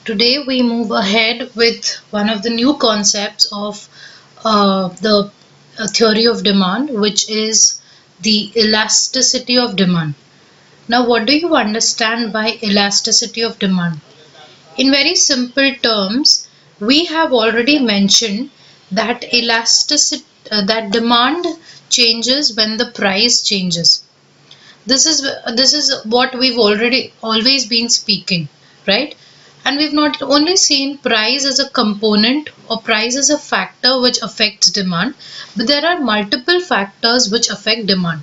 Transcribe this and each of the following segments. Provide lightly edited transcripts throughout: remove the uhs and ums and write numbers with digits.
Today we move ahead with one of the new concepts of the theory of demand, which is the elasticity of demand. Now, what do you understand by elasticity of demand? In very simple terms, we have already mentioned that that demand changes when the price changes. This is what we've already always been speaking, right? And we've not only seen price as a component or price as a factor which affects demand, but there are multiple factors which affect demand.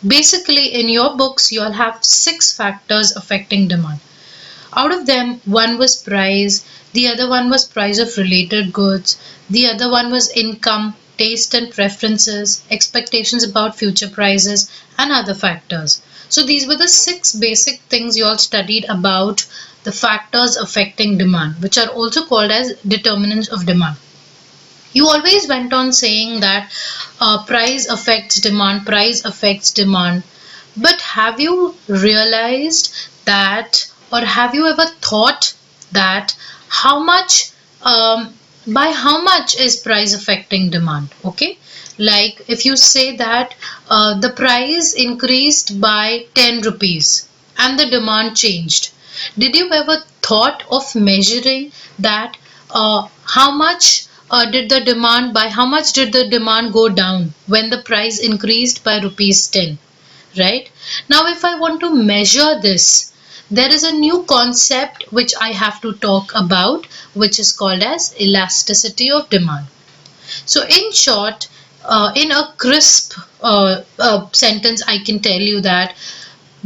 Basically, in your books, you'll have 6 factors affecting demand. Out of them, one was price, the other one was price of related goods, the other one was income, taste and preferences, expectations about future prices, and other factors. So these were the 6 basic things you all studied about the factors affecting demand, which are also called as determinants of demand. You always went on saying that price affects demand. But have you realized that, or have you ever thought that how much, by how much is price affecting demand? Okay, like if you say that the price increased by 10 rupees and the demand changed, did you ever thought of measuring that how much by how much did the demand go down when the price increased by rupees 10? Right? Now, if I want to measure this, there is a new concept which I have to talk about, which is called as elasticity of demand. So, in short, in a crisp sentence, I can tell you that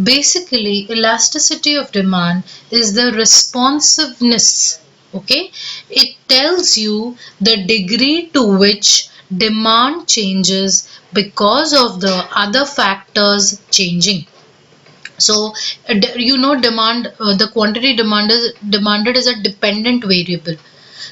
basically elasticity of demand is the responsiveness. Okay, it tells you the degree to which demand changes because of the other factors changing. So demand, the quantity demanded is a dependent variable.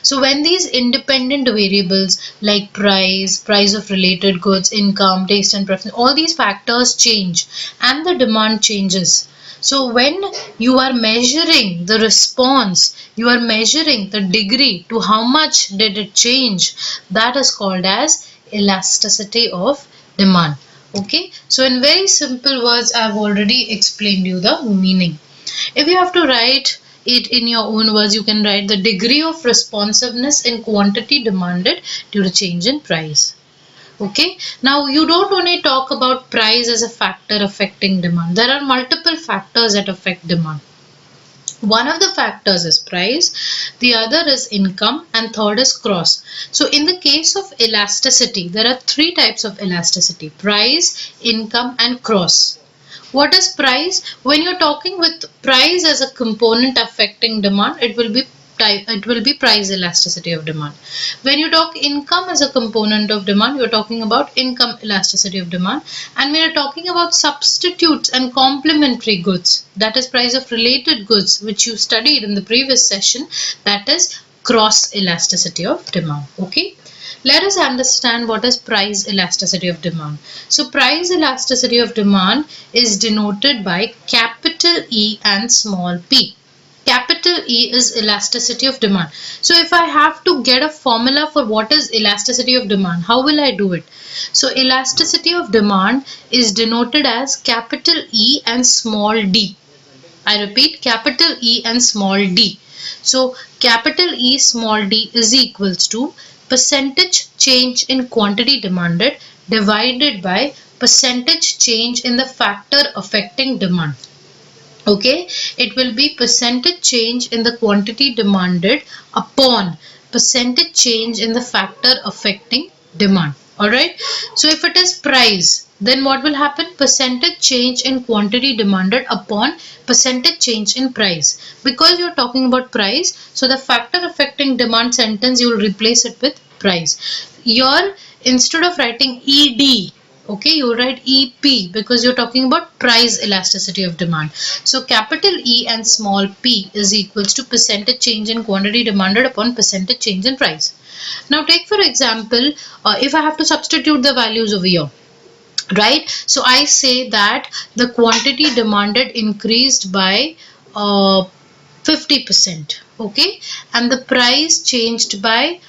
So when these independent variables like price of related goods, income, taste and preference, all these factors change and the demand changes. So when you are measuring the response, you are measuring the degree to how much did it change. That is called as elasticity of demand. Okay, so in very simple words, I've already explained you the meaning. If you have to write it in your own words, you can write the degree of responsiveness in quantity demanded due to change in price. Okay, now you don't only talk about price as a factor affecting demand. There are multiple factors that affect demand. One of the factors is price, the other is income, and third is cross. So in the case of elasticity, there are 3 types of elasticity: price, income, and cross. What is price? When you're talking with price as a component affecting demand, it will be price elasticity of demand. When you talk income as a component of demand, you're talking about income elasticity of demand. And when you're talking about substitutes and complementary goods, that is price of related goods, which you studied in the previous session, that is cross elasticity of demand. Okay. Let us understand what is price elasticity of demand. So price elasticity of demand is denoted by capital E and small p. Capital E is elasticity of demand. So if I have to get a formula for what is elasticity of demand, how will I do it? So elasticity of demand is denoted as capital E and small d. I repeat, capital E and small d. So capital E small d is equals to percentage change in quantity demanded divided by percentage change in the factor affecting demand. Okay, it will be percentage change in the quantity demanded upon percentage change in the factor affecting demand. Alright, so if it is price, then what will happen? Percentage change in quantity demanded upon percentage change in price. Because you're talking about price, so the factor affecting demand sentence, you will replace it with price. Your, instead of writing ED, okay, you write EP because you're talking about price elasticity of demand. So capital E and small p is equals to percentage change in quantity demanded upon percentage change in price. Now take for example, if I have to substitute the values over here, right? So I say that the quantity demanded increased by 50%, okay, and the price changed by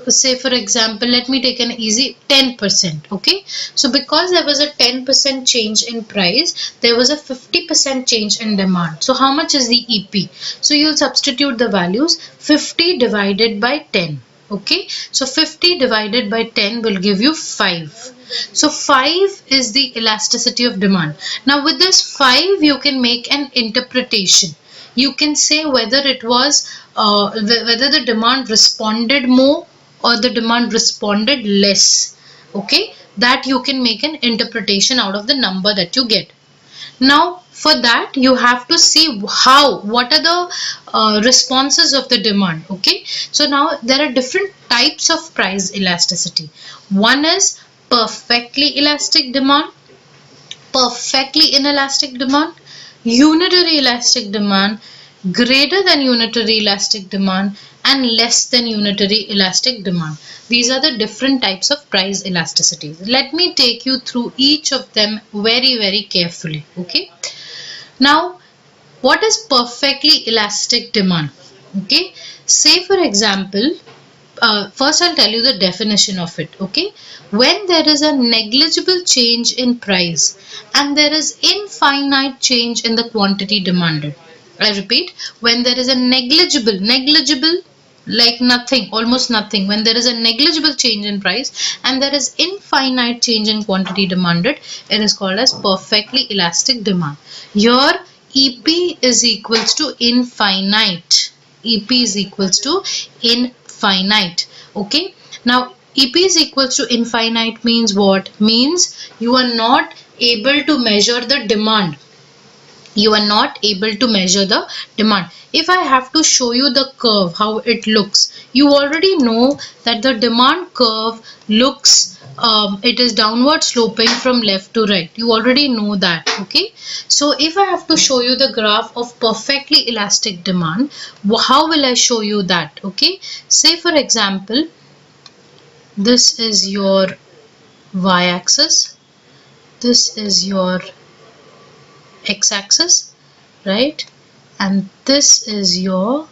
say for example, let me take an easy 10%, okay. So because there was a 10% change in price, there was a 50% change in demand. So how much is the EP? So you'll substitute the values. 50 divided by 10, okay. So 50 divided by 10 will give you 5. So 5 is the elasticity of demand. Now with this 5 you can make an interpretation. You can say whether it was whether the demand responded more or the demand responded less, okay. That you can make an interpretation out of the number that you get. Now for that you have to see what are the responses of the demand, okay. So now there are different types of price elasticity. One is perfectly elastic demand, perfectly inelastic demand, unitary elastic demand, greater than unitary elastic demand, and less than unitary elastic demand. These are the different types of price elasticities. Let me take you through each of them very carefully, okay. Now what is perfectly elastic demand, okay. Say for example, first I'll tell you the definition of it, okay. When there is a negligible change in price and there is infinite change in the quantity demanded. I repeat, when there is a negligible like nothing, almost nothing, when there is a negligible change in price and there is infinite change in quantity demanded, it is called as perfectly elastic demand. Your EP is equals to infinite. EP is equals to infinite, okay. Now EP is equals to infinite means what? Means you are not able to measure the demand. You are not able to measure the demand. If I have to show you the curve, how it looks, you already know that the demand curve looks, it is downward sloping from left to right. You already know that, okay. So if I have to show you the graph of perfectly elastic demand, how will I show you that, okay. Say for example, this is your y-axis, this is your x-axis, right, and this is your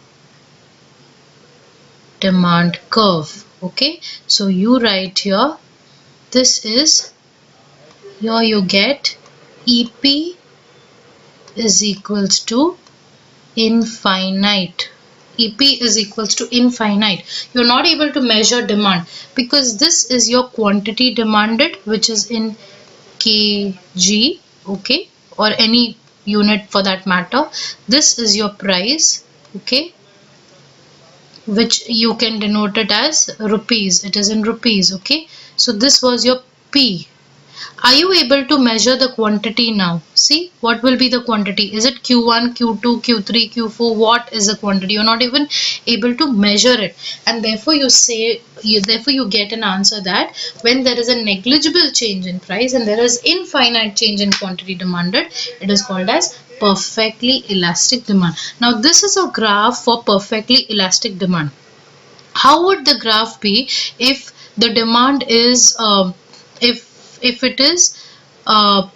demand curve, okay. So you write here, this is, here you get EP is equals to infinite. EP is equals to infinite. You're not able to measure demand because this is your quantity demanded, which is in kg, okay, or any unit for that matter. This is your price, okay, which you can denote it as rupees. It is in rupees, okay. So this was your P. Are you able to measure the quantity now? See, what will be the quantity? Is it Q1, Q2, Q3, Q4? What is the quantity? You're not even able to measure it. And therefore you say, therefore you get an answer that when there is a negligible change in price and there is infinite change in quantity demanded, it is called as perfectly elastic demand. Now this is a graph for perfectly elastic demand. How would the graph be if the demand is if it is uh,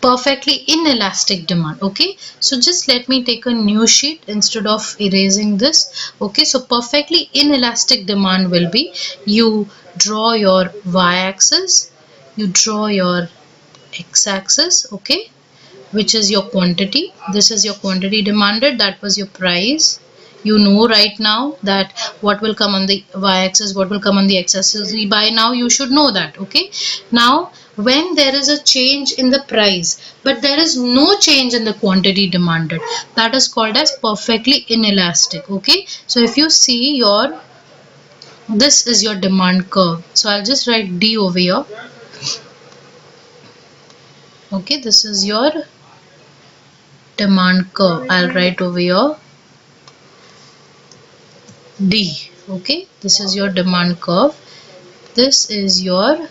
perfectly inelastic demand, okay. So just let me take a new sheet instead of erasing this, okay. So perfectly inelastic demand will be, you draw your y-axis, you draw your x-axis, okay, which is your quantity. This is your quantity demanded, that was your price. You know right now that what will come on the y-axis, what will come on the x-axis. By now you should know that, okay. Now when there is a change in the price but there is no change in the quantity demanded, that is called as perfectly inelastic, okay. So if you see your, this is your demand curve. So I'll just write D over here, okay. This is your demand curve. I'll write over here D, okay. This is your demand curve. This is your,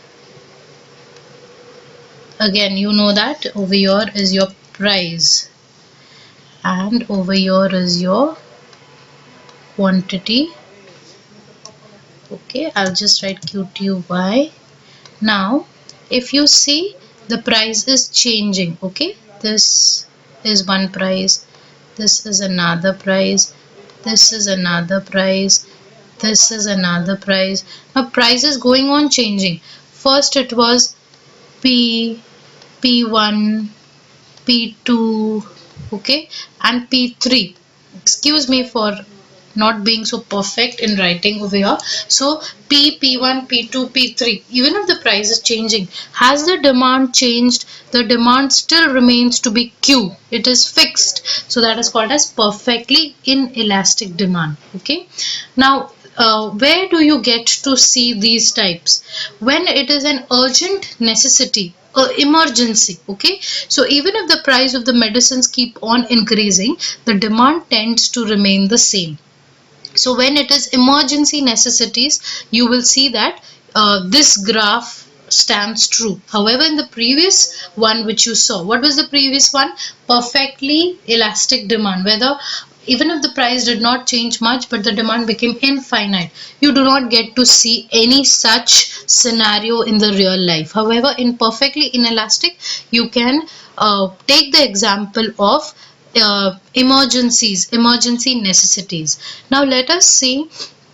again you know that over here is your price and over here is your quantity, okay. I'll just write QTY. Now if you see, the price is changing, okay. This is one price, this is another price, this is another price, this is another price. Now price is going on changing. First it was P, P1, P2, okay, and P3. Excuse me for not being so perfect in writing over here. So P, P1, P2, P3. Even if the price is changing, has the demand changed? The demand still remains to be Q. It is fixed. So that is called as perfectly inelastic demand. Okay. Now where do you get to see these types? When it is an urgent necessity, emergency. Okay, so even if the price of the medicines keep on increasing, the demand tends to remain the same. So when it is emergency necessities, you will see that this graph stands true. However, in the previous one which you saw, what was the previous one? Perfectly elastic demand, whether even if the price did not change much but the demand became infinite. You do not get to see any such scenario in the real life. However, in perfectly inelastic, you can take the example of emergency necessities. Now let us see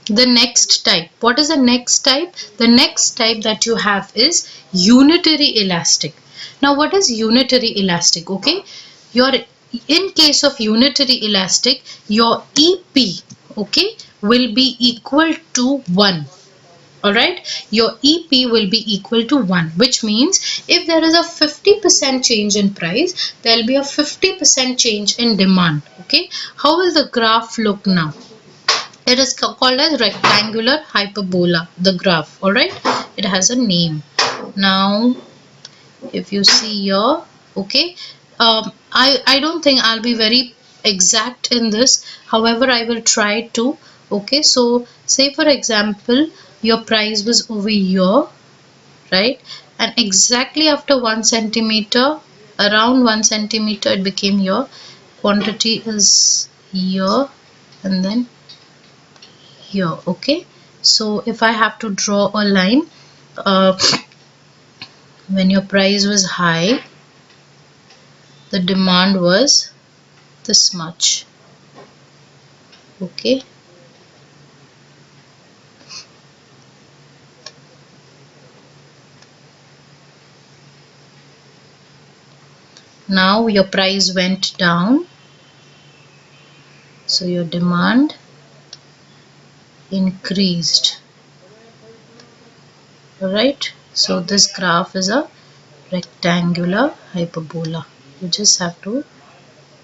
the next type. What is the next type? The next type that you have is unitary elastic. Now what is unitary elastic? Okay, your in case of unitary elastic, your EP, okay, will be equal to 1. Alright, your EP will be equal to 1, which means if there is a 50% change in price, there will be a 50% change in demand. Okay, how will the graph look now? It is called as rectangular hyperbola, the graph. Alright, it has a name. Now if you see here, okay, I don't think I'll be very exact in this. However, I will try to. Okay, so say for example your price was over here, right, and exactly after 1 centimeter, around 1 centimeter, it became here. Quantity is here and then here. Okay, so if I have to draw a line, uh, when your price was high, the demand was this much. Okay, now your price went down, so your demand increased. Alright, so this graph is a rectangular hyperbola. You just have to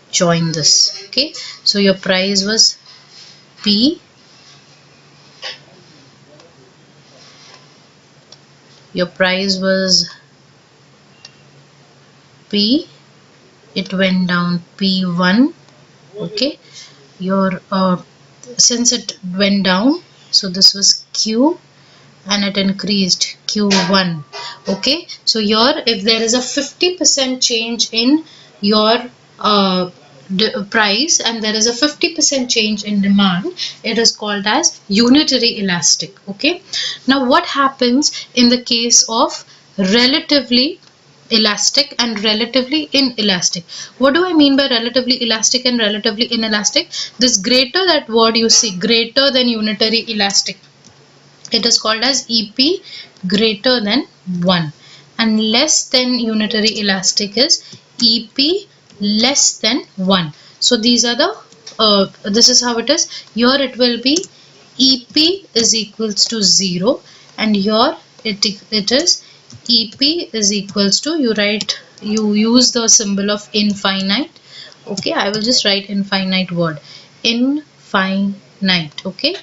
join this. Okay, so your price was P, your price was P, it went down P1. Okay, your since it went down, so this was Q and it increased Q1. Okay, so here if there is a 50% change in your price and there is a 50% change in demand, it is called as unitary elastic. Okay, now what happens in the case of relatively elastic and relatively inelastic? What do I mean by relatively elastic and relatively inelastic? This greater, that word you see, greater than unitary elastic, it is called as EP greater than 1, and less than unitary elastic is EP less than 1. So these are the this is how it is. Here it will be EP is equals to 0, and here it is EP is equals to, you use the symbol of infinite. Okay, I will just write infinite word, infinite. Okay,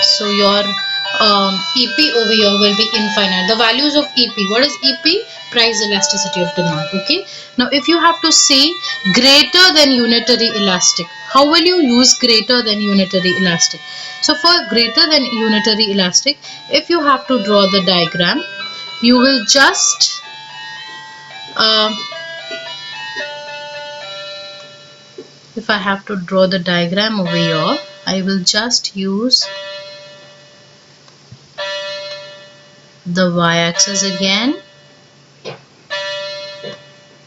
so your EP over here will be infinite. The values of EP, what is EP? Price elasticity of demand. Okay, now if you have to say greater than unitary elastic, how will you use greater than unitary elastic? So for greater than unitary elastic, if you have to draw the diagram, you will just if I have to draw the diagram over here, I will just use the y-axis again,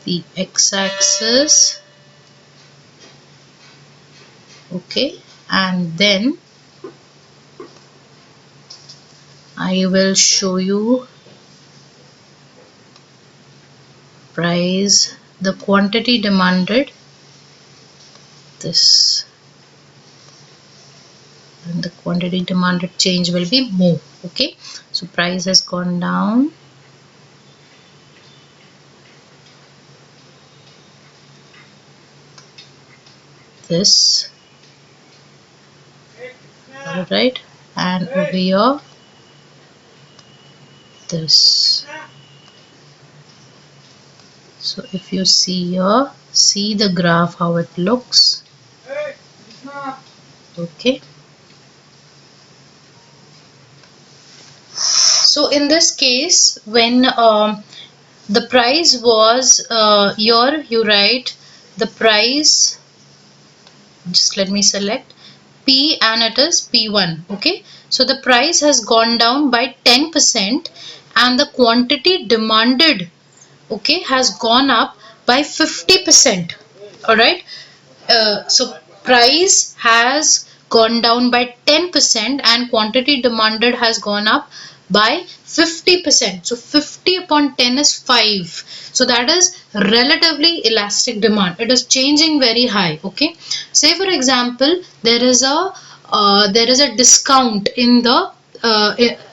the x-axis, Okay, and then I will show you price, the quantity demanded, this, and the quantity demanded change will be more. Okay, so price has gone down, this, all right, and over here this. So if you see here, see the graph how it looks. Okay, so in this case, when the price was you write the price, just let me select P and it is P1. Okay, so the price has gone down by 10% and the quantity demanded, okay, has gone up by 50%. All right, so price has gone down by 10% and quantity demanded has gone up by 50%. So 50 upon 10 is 5. So that is relatively elastic demand. It is changing very high. Okay, say for example there is a discount in the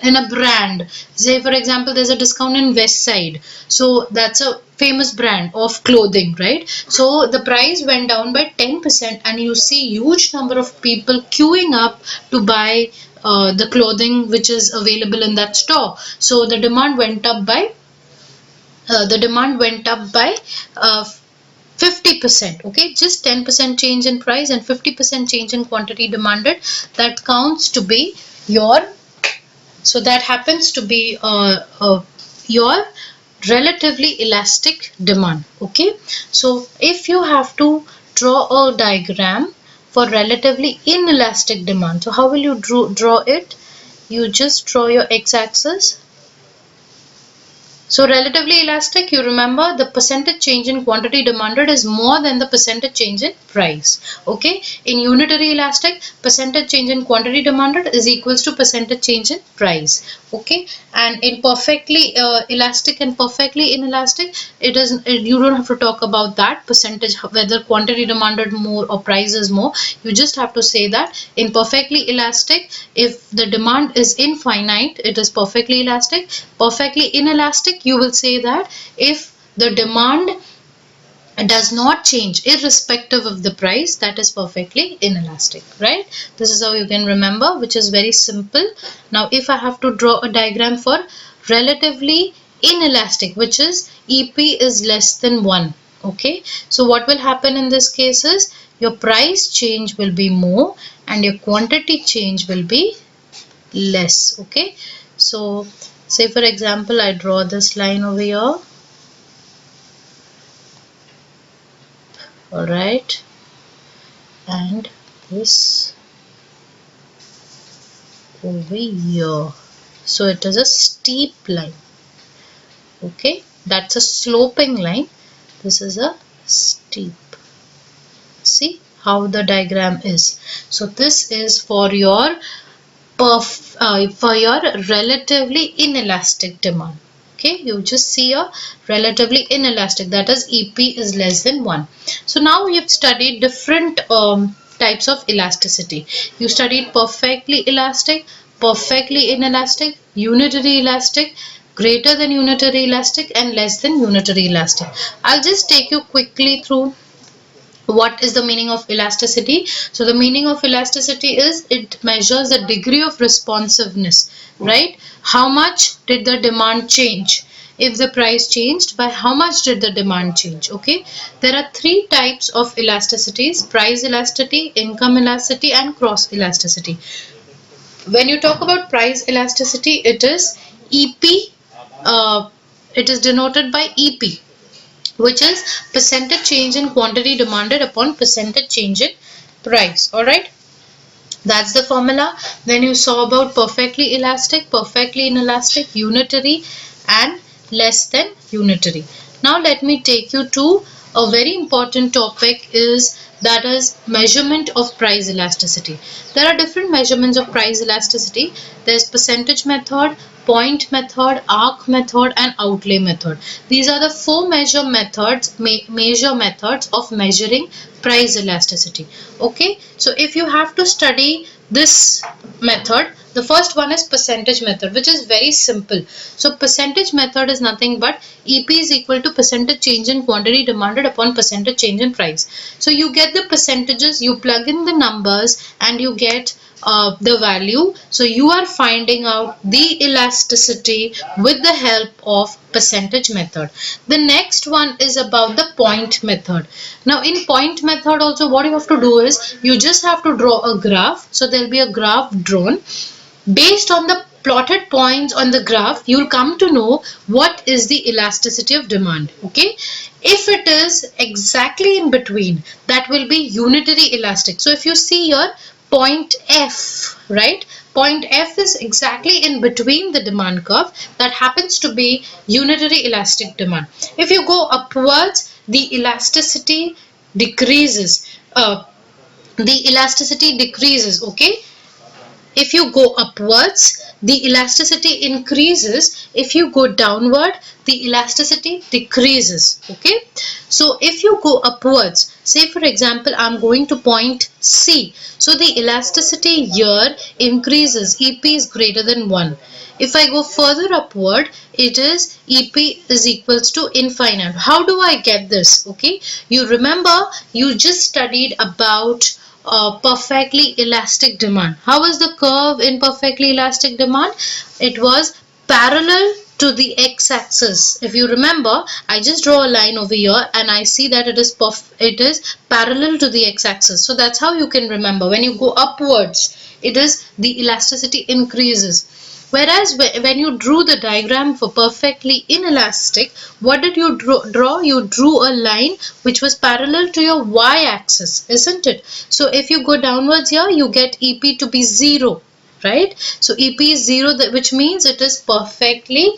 in a brand. Say for example there's a discount in West Side, so that's a famous brand of clothing, right? So the price went down by 10% and you see huge number of people queuing up to buy the clothing which is available in that store. So the demand went up by 50%. Okay, just 10% change in price and 50% change in quantity demanded, that counts to be your, so that happens to be your relatively elastic demand. Okay, so if you have to draw a diagram for relatively inelastic demand, so how will you draw it? You just draw your x-axis. So relatively elastic, you remember the percentage change in quantity demanded is more than the percentage change in price. Okay. In unitary elastic, percentage change in quantity demanded is equals to percentage change in price. Okay. And in perfectly elastic and perfectly inelastic, you don't have to talk about that percentage, whether quantity demanded more or price is more. You just have to say that in perfectly elastic, if the demand is infinite, it is perfectly elastic. Perfectly inelastic, you will say that if the demand does not change irrespective of the price, that is perfectly inelastic, right? This is how you can remember, which is very simple. Now if I have to draw a diagram for relatively inelastic, which is EP is less than 1, okay, so what will happen in this case is your price change will be more and your quantity change will be less. Okay, so say for example I draw this line over here, all right, and this over here, so it is a steep line. Okay, that's a sloping line, this is a steep. See how the diagram is. So this is for your relatively inelastic demand. Okay, you just see a relatively inelastic, that is EP is less than 1. So now you've studied different types of elasticity. You studied perfectly elastic, perfectly inelastic, unitary elastic, greater than unitary elastic, and less than unitary elastic. I'll just take you quickly through what is the meaning of elasticity. So the meaning of elasticity is it measures the degree of responsiveness, right? How much did the demand change? If the price changed, by how much did the demand change? Okay, there are 3 types of elasticities: price elasticity, income elasticity, and cross elasticity. When you talk about price elasticity, it is EP, it is denoted by EP, which is percentage change in quantity demanded upon percentage change in price. All right, that's the formula. Then you saw about perfectly elastic, perfectly inelastic, unitary, and less than unitary. Now let me take you to a very important topic is that is measurement of price elasticity. There are different measurements of price elasticity. There's percentage method, point method, arc method, and outlay method. These are the four major methods of measuring price elasticity. Okay, so if you have to study this method, the first one is percentage method, which is very simple. So percentage method is nothing but EP is equal to percentage change in quantity demanded upon percentage change in price. So you get the percentages, you plug in the numbers, and you get the value. So you are finding out the elasticity with the help of percentage method. The next one is about the point method. Now in point method also, what you have to do is you just have to draw a graph. So there will be a graph drawn. Based on the plotted points on the graph, you'll come to know what is the elasticity of demand. Okay, if it is exactly in between, that will be unitary elastic. So if you see here, point F, right? Point F is exactly in between the demand curve. That happens to be unitary elastic demand. If you go upwards, the elasticity decreases. Okay. If you go upwards, the elasticity increases. If you go downward, the elasticity decreases. Okay. So if you go upwards, say for example, I'm going to point C. So the elasticity here increases. EP is greater than 1. If I go further upward, it is EP is equals to infinite. How do I get this? Okay. You remember you just studied about perfectly elastic demand. How was the curve in perfectly elastic demand? It was parallel to the x-axis. If you remember, I just draw a line over here and I see that it is parallel to the x-axis. So that's how you can remember. When you go upwards, it is the elasticity increases. Whereas when you drew the diagram for perfectly inelastic, what did you draw? You drew a line which was parallel to your y-axis, isn't it? So if you go downwards here, you get EP to be 0, right? So EP is 0, which means it is perfectly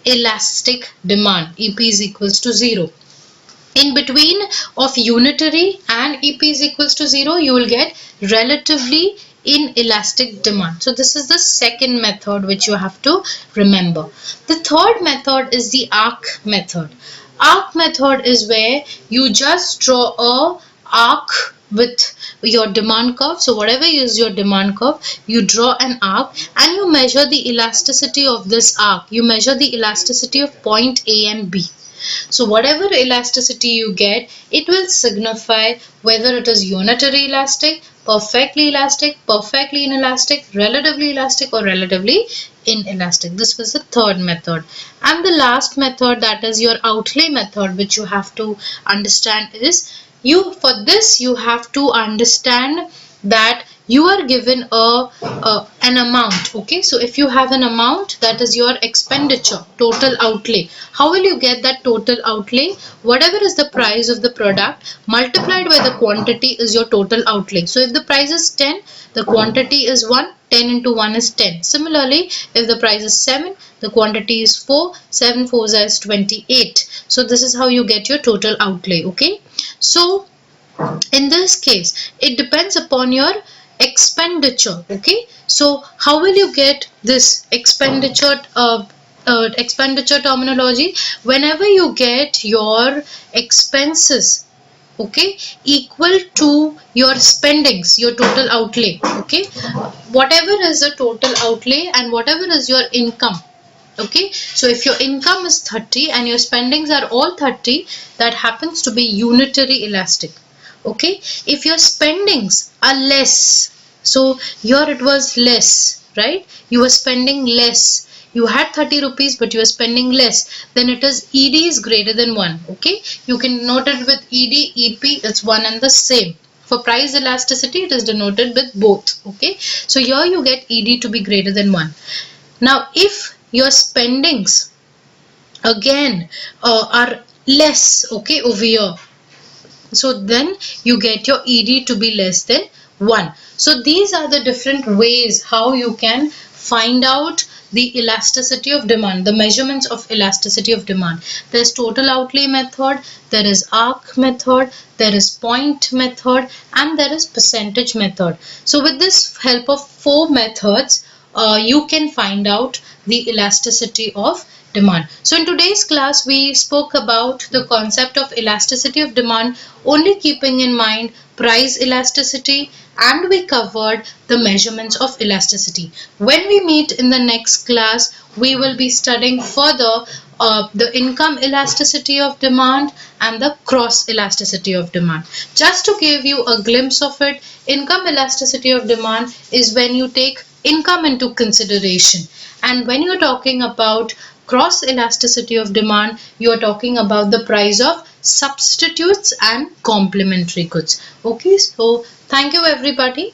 inelastic demand. EP is equals to 0. In between of unitary and EP is equals to 0, you will get relatively inelastic demand. So this is the second method which you have to remember. The third method is the arc method. Arc method is where you just draw a arc with your demand curve. So whatever is your demand curve, you draw an arc and you measure the elasticity of this arc. You measure the elasticity of point A and B. So whatever elasticity you get, it will signify whether it is unitary elastic, perfectly inelastic, relatively elastic, or relatively inelastic. This was the third method. And the last method, that is your outlay method, which you have to understand is, for this you have to understand that you are given an amount. Okay, so if you have an amount, that is your expenditure, total outlay. How will you get that total outlay? Whatever is the price of the product multiplied by the quantity is your total outlay. So if the price is 10, the quantity is 1, 10 into 1 is 10. Similarly, if the price is 7, the quantity is 4, 7 4s is 28. So this is how you get your total outlay. Okay, so in this case, it depends upon your expenditure. Okay, so how will you get this expenditure terminology? Whenever you get your expenses, okay, equal to your spendings, your total outlay. Okay, whatever is the total outlay and whatever is your income. Okay, so if your income is 30 and your spendings are all 30, that happens to be unitary elastic. Okay, if your spendings are less, so here it was less, right? You were spending less. You had 30 rupees but you are spending less, then it is ED is greater than 1. Okay, you can note it with ED, EP, it's one and the same. For price elasticity, it is denoted with both. Okay, so here you get ED to be greater than 1. Now if your spendings again are less, okay, over here, so then you get your ED to be less than 1. So these are the different ways how you can find out the elasticity of demand, the measurements of elasticity of demand. There's total outlay method, there is arc method, there is point method, and there is percentage method. So with this help of four methods, you can find out the elasticity of demand. So in today's class, we spoke about the concept of elasticity of demand, only keeping in mind price elasticity, and we covered the measurements of elasticity. When we meet in the next class, we will be studying further the income elasticity of demand and the cross elasticity of demand. Just to give you a glimpse of it, income elasticity of demand is when you take income into consideration, and when you're talking about cross elasticity of demand, you are talking about the price of substitutes and complementary goods. Okay, so thank you everybody.